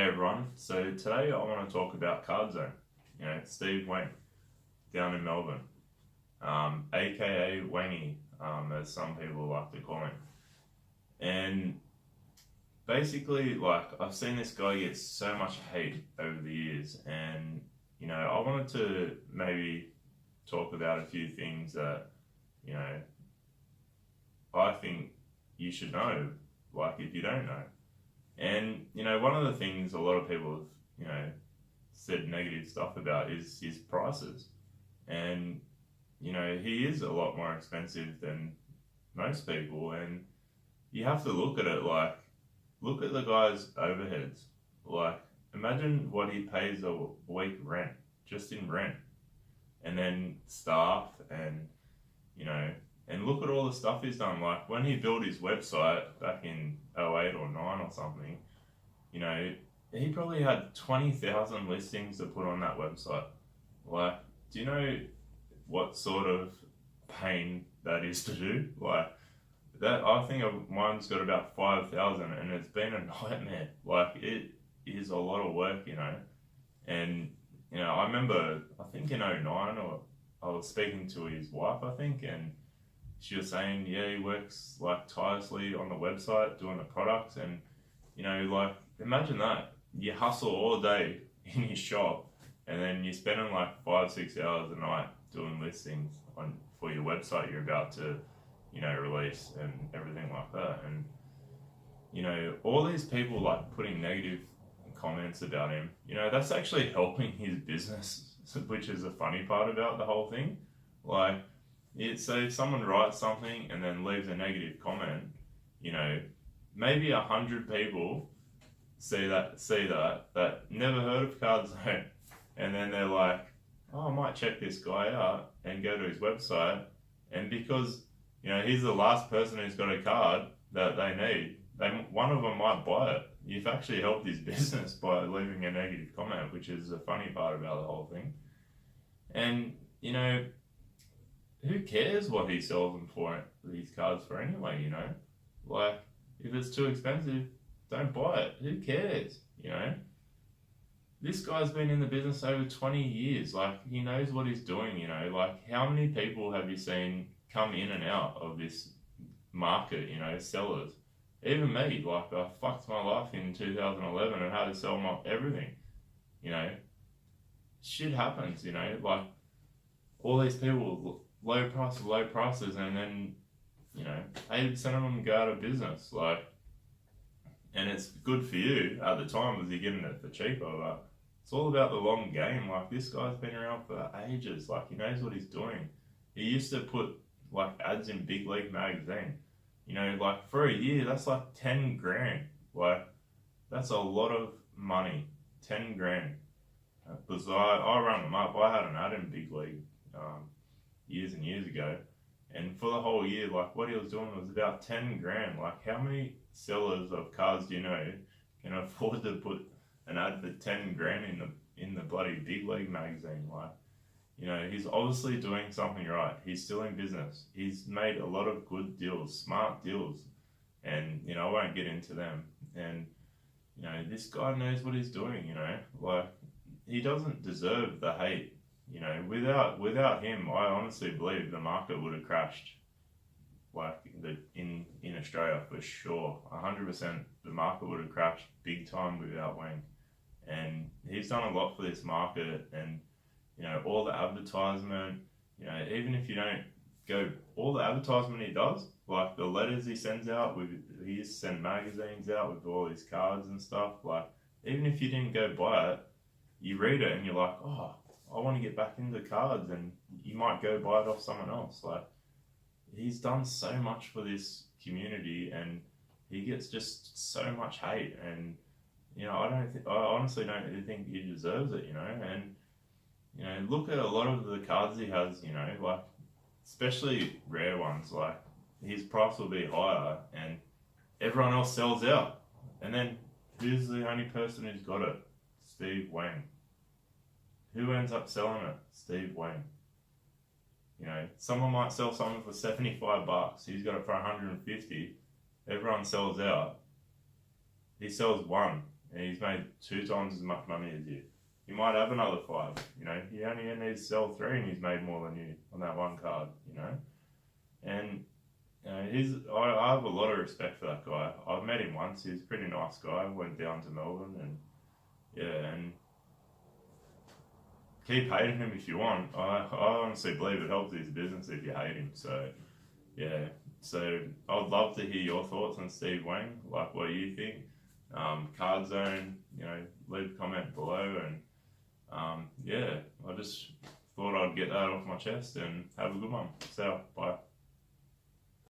Hey everyone, so today I want to talk about Card Zone. Steve Wang down in Melbourne, aka Wangy, as some people like to call him. And basically, like, I've seen this guy get so much hate over the years, and I wanted to maybe talk about a few things that you know I think you should know, like if you don't know. And one of the things a lot of people have said negative stuff about is his prices. And he is a lot more expensive than most people, and you have to look at it like, look at the guy's overheads. Like, imagine what he pays a week rent, just in rent, and then staff, and and look at all the stuff he's done. Like, when he built his website back in '08 or 9 or something, he probably had 20,000 listings to put on that website. Like, do you know what sort of pain that is to do? Like, that, I think mine's got about 5,000, and it's been a nightmare. Like, it is a lot of work, And, I remember, I think in '09, or I was speaking to his wife, I think, and she was saying, yeah, he works like tirelessly on the website doing the products. And like, imagine that you hustle all day in your shop, and then you're spending like 5-6 hours a night doing listings for your website you're about to release and everything like that. And all these people like putting negative comments about him, that's actually helping his business, which is the funny part about the whole thing. Like, so if someone writes something and then leaves a negative comment, maybe 100 people see that never heard of Card Zone, and then they're like, oh, I might check this guy out and go to his website, and because he's the last person who's got a card that they need, one of them might buy it. You've actually helped his business by leaving a negative comment, which is the funny part about the whole thing. And who cares what he sells them for, these cards for anyway, Like, if it's too expensive, don't buy it. Who cares, This guy's been in the business over 20 years. Like, he knows what he's doing, Like, how many people have you seen come in and out of this market, sellers? Even me, like, I fucked my life in 2011 and had to sell my everything, Shit happens, Like, all these people, low prices, and then 80% of them go out of business. Like, and it's good for you at the time because you're getting it for cheaper, but it's all about the long game. Like, this guy's been around for ages. Like, he knows what he's doing. He used to put like ads in Big League magazine. Like, for a year, that's like 10 grand. Like, that's a lot of money. 10 grand. Because I run them up. I had an ad in Big League years and years ago, and for the whole year, like, what he was doing was about 10 grand. Like, how many sellers of cars do you know can afford to put an ad for 10 grand in the bloody Big League magazine? Like, he's obviously doing something right. He's still in business. He's made a lot of good deals, smart deals, and I won't get into them. And this guy knows what he's doing. Like, he doesn't deserve the hate. Without him, I honestly believe the market would have crashed. Like, in Australia, for sure, 100%, the market would have crashed big time without Wang. And he's done a lot for this market, and all the advertisement. Even if you don't go, all the advertisement he does, like the letters he sends out he used to send magazines out with all his cards and stuff. Like, even if you didn't go buy it, you read it and you're like, oh, I want to get back into cards, and you might go buy it off someone else. Like, he's done so much for this community, and he gets just so much hate, and I honestly don't think he deserves it, and look at a lot of the cards he has, like, especially rare ones, like, his price will be higher, and everyone else sells out, and then who's the only person who's got it? Steve Wang. Who ends up selling it? Steve Wang. Someone might sell something for $75. He's got it for $150. Everyone sells out. He sells one, and he's made 2 times as much money as you. You might have another 5, you know. He only needs to sell 3 and he's made more than you on that one card, you know. And you know, I have a lot of respect for that guy. I've met him once. He's a pretty nice guy. Went down to Melbourne and yeah, and keep hating him if you want. I honestly believe it helps his business if you hate him. So yeah, so I'd love to hear your thoughts on Steve Wang, like what you think. Card Zone, you know, leave a comment below, and yeah, I just thought I'd get that off my chest and have a good one. So, bye.